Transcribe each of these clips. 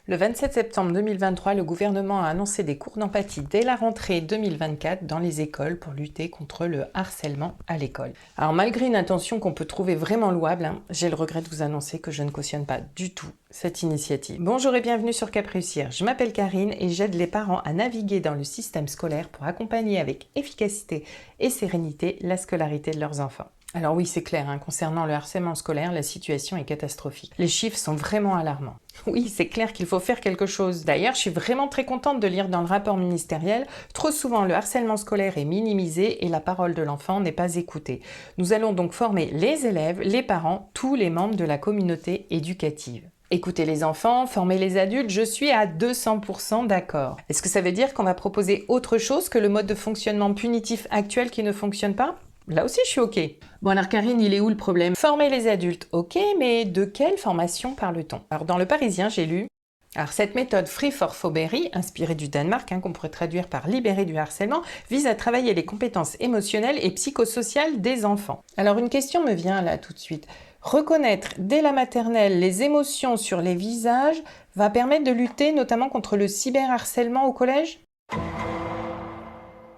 Le 27 septembre 2023, le gouvernement a annoncé des cours d'empathie dès la rentrée 2024 dans les écoles pour lutter contre le harcèlement à l'école. Alors malgré une intention qu'on peut trouver vraiment louable, j'ai le regret de vous annoncer que je ne cautionne pas du tout cette initiative. Bonjour et bienvenue sur Cap Réussir. Je m'appelle Karine et j'aide les parents à naviguer dans le système scolaire pour accompagner avec efficacité et sérénité la scolarité de leurs enfants. Alors oui, c'est clair, concernant le harcèlement scolaire, la situation est catastrophique. Les chiffres sont vraiment alarmants. Oui, c'est clair qu'il faut faire quelque chose. D'ailleurs, je suis vraiment très contente de lire dans le rapport ministériel, trop souvent le harcèlement scolaire est minimisé et la parole de l'enfant n'est pas écoutée. Nous allons donc former les élèves, les parents, tous les membres de la communauté éducative. Écoutez les enfants, former les adultes, je suis à 200% d'accord. Est-ce que ça veut dire qu'on va proposer autre chose que le mode de fonctionnement punitif actuel qui ne fonctionne pas ? Là aussi, je suis OK. Bon alors Karine, il est où le problème? Former les adultes, OK, mais de quelle formation parle-t-on? Alors dans Le Parisien, j'ai lu cette méthode Free for Phobéry, inspirée du Danemark, qu'on pourrait traduire par libérer du harcèlement, vise à travailler les compétences émotionnelles et psychosociales des enfants. Alors une question me vient là tout de suite. Reconnaître dès la maternelle les émotions sur les visages va permettre de lutter notamment contre le cyberharcèlement au collège?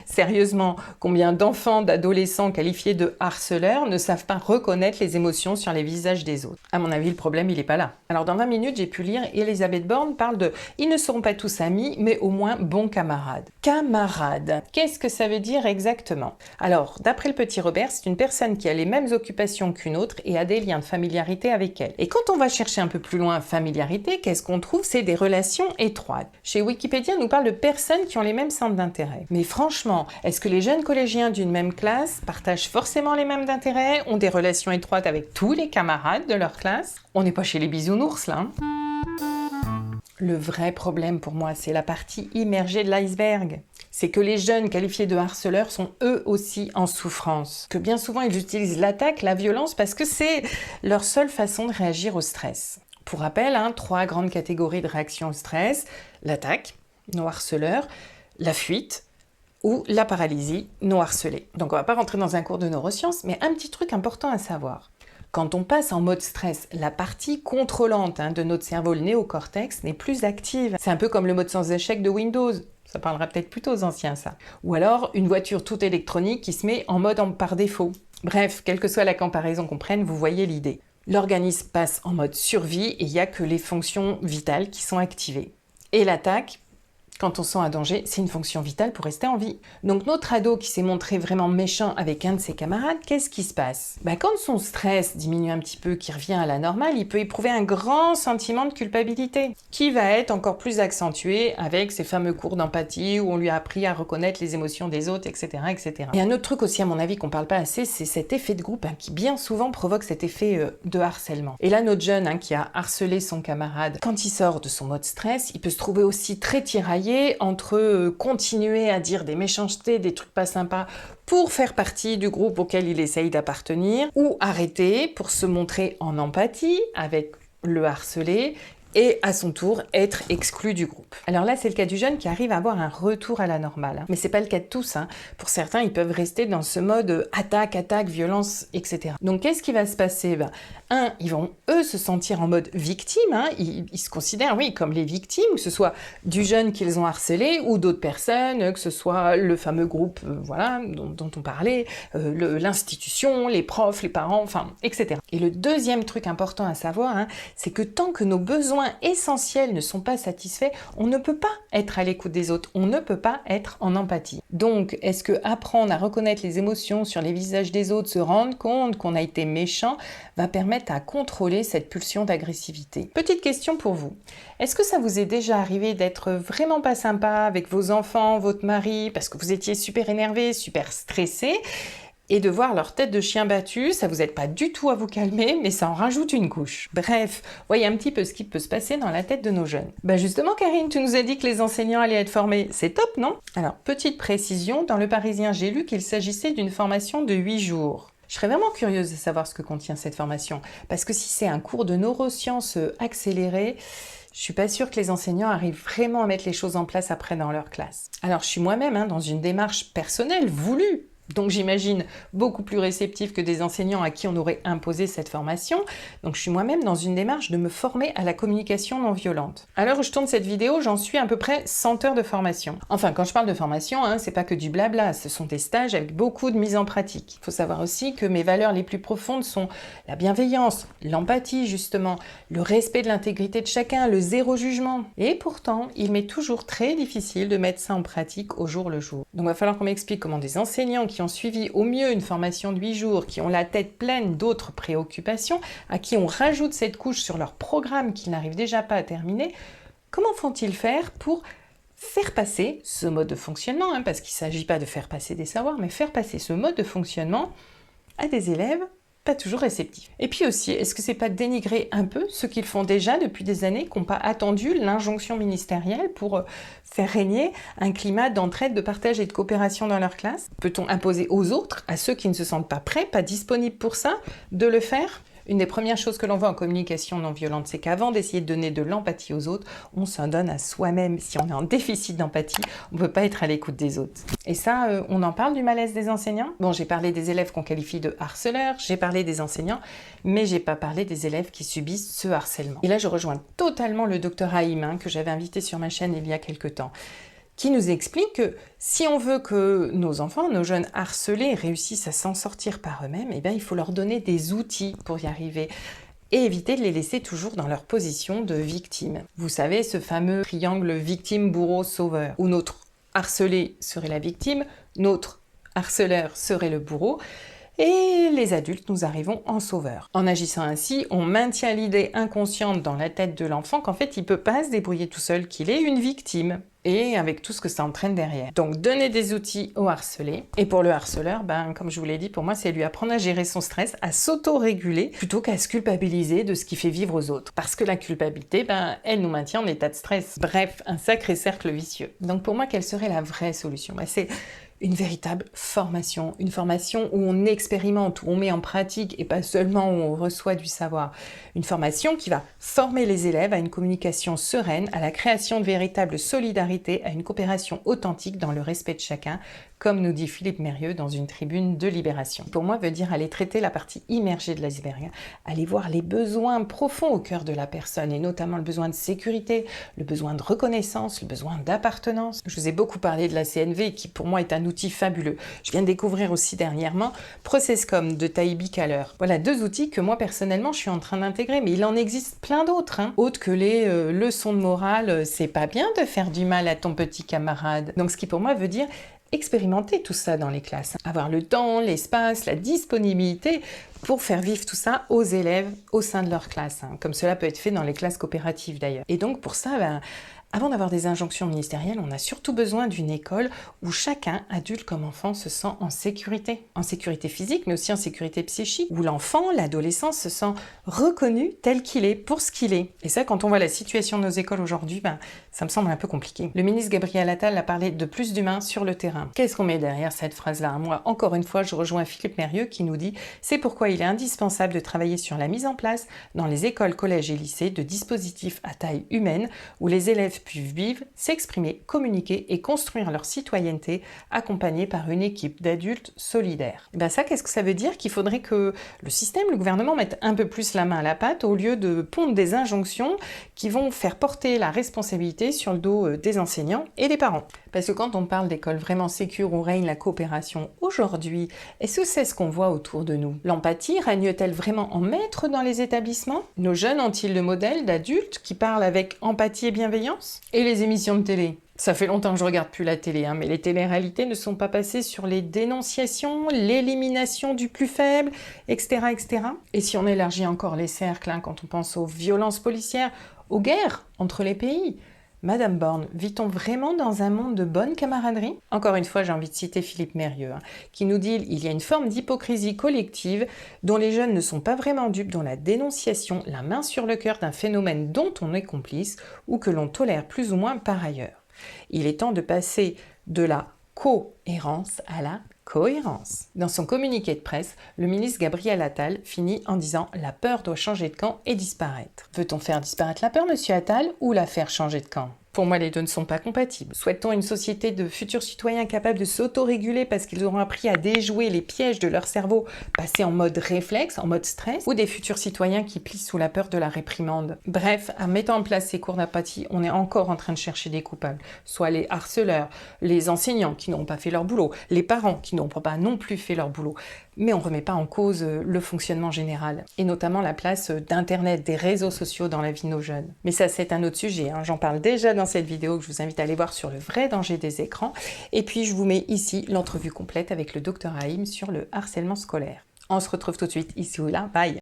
Sérieusement, combien d'enfants, d'adolescents qualifiés de harceleurs ne savent pas reconnaître les émotions sur les visages des autres? À mon avis, le problème, il n'est pas là. Alors, dans 20 minutes, j'ai pu lire Elisabeth Borne parle de « Ils ne seront pas tous amis, mais au moins bons camarades ». Camarade, qu'est-ce que ça veut dire exactement? Alors, d'après le petit Robert, c'est une personne qui a les mêmes occupations qu'une autre et a des liens de familiarité avec elle. Et quand on va chercher un peu plus loin familiarité, qu'est-ce qu'on trouve? C'est des relations étroites. Chez Wikipédia, on nous parle de personnes qui ont les mêmes centres d'intérêt. Mais franchement, est-ce que les jeunes collégiens d'une même classe partagent forcément les mêmes intérêts, ont des relations étroites avec tous les camarades de leur classe? On n'est pas chez les bisounours là. Le vrai problème pour moi, c'est la partie immergée de l'iceberg. C'est que les jeunes qualifiés de harceleurs sont eux aussi en souffrance. Que bien souvent, ils utilisent l'attaque, la violence, parce que c'est leur seule façon de réagir au stress. Pour rappel, 3 grandes catégories de réaction au stress: l'attaque, nos harceleurs, la fuite, ou la paralysie non harcelée. Donc on va pas rentrer dans un cours de neurosciences, mais un petit truc important à savoir. Quand on passe en mode stress, la partie contrôlante de notre cerveau, le néocortex, n'est plus active. C'est un peu comme le mode sans échec de Windows. Ça parlera peut-être plutôt aux anciens, ça. Ou alors une voiture toute électronique qui se met en mode par défaut. Bref, quelle que soit la comparaison qu'on prenne, vous voyez l'idée. L'organisme passe en mode survie et il n'y a que les fonctions vitales qui sont activées. Et l'attaque, quand on sent un danger, c'est une fonction vitale pour rester en vie. Donc notre ado qui s'est montré vraiment méchant avec un de ses camarades, qu'est-ce qui se passe? Quand son stress diminue un petit peu, qu'il revient à la normale, il peut éprouver un grand sentiment de culpabilité, qui va être encore plus accentué avec ces fameux cours d'empathie où on lui a appris à reconnaître les émotions des autres, etc., etc. Et un autre truc aussi, à mon avis, qu'on parle pas assez, c'est cet effet de groupe qui bien souvent provoque cet effet de harcèlement. Et là, notre jeune qui a harcelé son camarade, quand il sort de son mode stress, il peut se trouver aussi très tiraillé entre continuer à dire des méchancetés, des trucs pas sympas pour faire partie du groupe auquel il essaye d'appartenir, ou arrêter pour se montrer en empathie avec le harcelé et à son tour être exclu du groupe. Alors là, c'est le cas du jeune qui arrive à avoir un retour à la normale. Mais c'est pas le cas de tous. Pour certains, ils peuvent rester dans ce mode attaque, violence, etc. Donc qu'est-ce qui va se passer? Ils vont eux se sentir en mode victime. Ils se considèrent, oui, comme les victimes, que ce soit du jeune qu'ils ont harcelé ou d'autres personnes, que ce soit le fameux groupe, dont on parlait, l'institution, les profs, les parents, etc. Et le deuxième truc important à savoir, c'est que tant que nos besoins essentiels ne sont pas satisfaits, on ne peut pas être à l'écoute des autres, on ne peut pas être en empathie. Donc, est-ce que apprendre à reconnaître les émotions sur les visages des autres, se rendre compte qu'on a été méchant, va permettre à contrôler cette pulsion d'agressivité? Petite question pour vous. Est-ce que ça vous est déjà arrivé d'être vraiment pas sympa avec vos enfants, votre mari, parce que vous étiez super énervé, super stressé, et de voir leur tête de chien battu, ça vous aide pas du tout à vous calmer, mais ça en rajoute une couche. Bref, voyez un petit peu ce qui peut se passer dans la tête de nos jeunes. Justement Karine, tu nous as dit que les enseignants allaient être formés. C'est top, non? Alors, petite précision, dans Le Parisien, j'ai lu qu'il s'agissait d'une formation de 8 jours. Je serais vraiment curieuse de savoir ce que contient cette formation, parce que si c'est un cours de neurosciences accéléré, je suis pas sûre que les enseignants arrivent vraiment à mettre les choses en place après dans leur classe. Alors, je suis moi-même dans une démarche personnelle, voulue, Donc j'imagine beaucoup plus réceptif que des enseignants à qui on aurait imposé cette formation. Donc je suis moi-même dans une démarche de me former à la communication non violente. À l'heure où je tourne cette vidéo, j'en suis à peu près 100 heures de formation. Enfin, quand je parle de formation, c'est pas que du blabla, ce sont des stages avec beaucoup de mise en pratique. Il faut savoir aussi que mes valeurs les plus profondes sont la bienveillance, l'empathie justement, le respect de l'intégrité de chacun, le zéro jugement. Et pourtant, il m'est toujours très difficile de mettre ça en pratique au jour le jour. Donc il va falloir qu'on m'explique comment des enseignants qui ont suivi au mieux une formation de 8 jours, qui ont la tête pleine d'autres préoccupations, à qui on rajoute cette couche sur leur programme qu'ils n'arrivent déjà pas à terminer, comment font-ils faire pour faire passer ce mode de fonctionnement, parce qu'il ne s'agit pas de faire passer des savoirs, mais faire passer ce mode de fonctionnement à des élèves pas toujours réceptifs. Et puis aussi, est-ce que c'est pas dénigrer un peu ce qu'ils font déjà depuis des années, qui n'ont pas attendu l'injonction ministérielle pour faire régner un climat d'entraide, de partage et de coopération dans leur classe? Peut-on imposer aux autres, à ceux qui ne se sentent pas prêts, pas disponibles pour ça, de le faire? Une des premières choses que l'on voit en communication non violente, c'est qu'avant d'essayer de donner de l'empathie aux autres, on s'en donne à soi-même. Si on est en déficit d'empathie, on ne peut pas être à l'écoute des autres. Et ça, on en parle du malaise des enseignants? Bon, j'ai parlé des élèves qu'on qualifie de harceleurs, j'ai parlé des enseignants, mais j'ai pas parlé des élèves qui subissent ce harcèlement. Et là, je rejoins totalement le docteur Haïm, que j'avais invité sur ma chaîne il y a quelque temps, qui nous explique que si on veut que nos enfants, nos jeunes harcelés réussissent à s'en sortir par eux-mêmes, il faut leur donner des outils pour y arriver et éviter de les laisser toujours dans leur position de victime. Vous savez, ce fameux triangle victime-bourreau-sauveur, où notre harcelé serait la victime, notre harceleur serait le bourreau, et les adultes, nous arrivons en sauveur. En agissant ainsi, on maintient l'idée inconsciente dans la tête de l'enfant qu'en fait, il ne peut pas se débrouiller tout seul, qu'il est une victime, et avec tout ce que ça entraîne derrière. Donc, donner des outils au harcelé. Et pour le harceleur, comme je vous l'ai dit, pour moi, c'est lui apprendre à gérer son stress, à s'auto-réguler, plutôt qu'à se culpabiliser de ce qui fait vivre aux autres. Parce que la culpabilité, elle nous maintient en état de stress. Bref, un sacré cercle vicieux. Donc, pour moi, quelle serait la vraie solution? C'est une véritable formation, une formation où on expérimente, où on met en pratique et pas seulement où on reçoit du savoir. Une formation qui va former les élèves à une communication sereine, à la création de véritables solidarités, à une coopération authentique dans le respect de chacun, comme nous dit Philippe Mérieux dans une tribune de Libération. Pour moi, veut dire aller traiter la partie immergée de l'iceberg, aller voir les besoins profonds au cœur de la personne, et notamment le besoin de sécurité, le besoin de reconnaissance, le besoin d'appartenance. Je vous ai beaucoup parlé de la CNV, qui pour moi est un outil fabuleux. Je viens de découvrir aussi dernièrement Processcom de Taïbi Kaler. Voilà 2 outils que moi personnellement je suis en train d'intégrer, mais il en existe plein d'autres, autres que les leçons de morale, c'est pas bien de faire du mal à ton petit camarade. Donc ce qui pour moi veut dire expérimenter tout ça dans les classes, avoir le temps, l'espace, la disponibilité pour faire vivre tout ça aux élèves au sein de leur classe, comme cela peut être fait dans les classes coopératives d'ailleurs. Et donc pour ça, avant d'avoir des injonctions ministérielles, on a surtout besoin d'une école où chacun, adulte comme enfant, se sent en sécurité physique, mais aussi en sécurité psychique, où l'enfant, l'adolescent se sent reconnu tel qu'il est, pour ce qu'il est. Et ça, quand on voit la situation de nos écoles aujourd'hui, ça me semble un peu compliqué. Le ministre Gabriel Attal a parlé de plus d'humains sur le terrain. Qu'est-ce qu'on met derrière cette phrase-là? Moi, encore une fois, je rejoins Philippe Mérieux qui nous dit « C'est pourquoi il est indispensable de travailler sur la mise en place, dans les écoles, collèges et lycées, de dispositifs à taille humaine, où les élèves puissent vivre, s'exprimer, communiquer et construire leur citoyenneté, accompagnés par une équipe d'adultes solidaires. » Ça, qu'est-ce que ça veut dire? Qu'il faudrait que le système, le gouvernement, mette un peu plus la main à la pâte au lieu de pondre des injonctions qui vont faire porter la responsabilité sur le dos des enseignants et des parents. Parce que quand on parle d'écoles vraiment sécures où règne la coopération aujourd'hui, est-ce que c'est ce qu'on voit autour de nous? L'empathie règne-t-elle vraiment en maître dans les établissements? Nos jeunes ont-ils le modèle d'adultes qui parlent avec empathie et bienveillance? Et les émissions de télé? Ça fait longtemps que je regarde plus la télé, mais les téléréalités ne sont pas passées sur les dénonciations, l'élimination du plus faible, etc., etc. Et si on élargit encore les cercles, quand on pense aux violences policières, aux guerres entre les pays, Madame Borne, vit-on vraiment dans un monde de bonne camaraderie? Encore une fois, j'ai envie de citer Philippe Mérieux, qui nous dit « Il y a une forme d'hypocrisie collective dont les jeunes ne sont pas vraiment dupes dans la dénonciation, la main sur le cœur d'un phénomène dont on est complice ou que l'on tolère plus ou moins par ailleurs. Il est temps de passer de la cohérence à la cohérence. » Dans son communiqué de presse, le ministre Gabriel Attal finit en disant « La peur doit changer de camp et disparaître ». Veut-on faire disparaître la peur, monsieur Attal, ou la faire changer de camp? Pour moi, les deux ne sont pas compatibles. Souhaite-t-on une société de futurs citoyens capables de s'autoréguler parce qu'ils auront appris à déjouer les pièges de leur cerveau, passer en mode réflexe, en mode stress, ou des futurs citoyens qui plient sous la peur de la réprimande? Bref, en mettant en place ces cours d'apathie, on est encore en train de chercher des coupables, soit les harceleurs, les enseignants qui n'ont pas fait leur boulot, les parents qui n'ont pas non plus fait leur boulot. Mais on ne remet pas en cause le fonctionnement général, et notamment la place d'Internet, des réseaux sociaux dans la vie de nos jeunes. Mais ça, c'est un autre sujet, hein. J'en parle déjà dans cette vidéo que je vous invite à aller voir sur le vrai danger des écrans. Et puis, je vous mets ici l'entrevue complète avec le Dr Haïm sur le harcèlement scolaire. On se retrouve tout de suite ici ou là. Bye!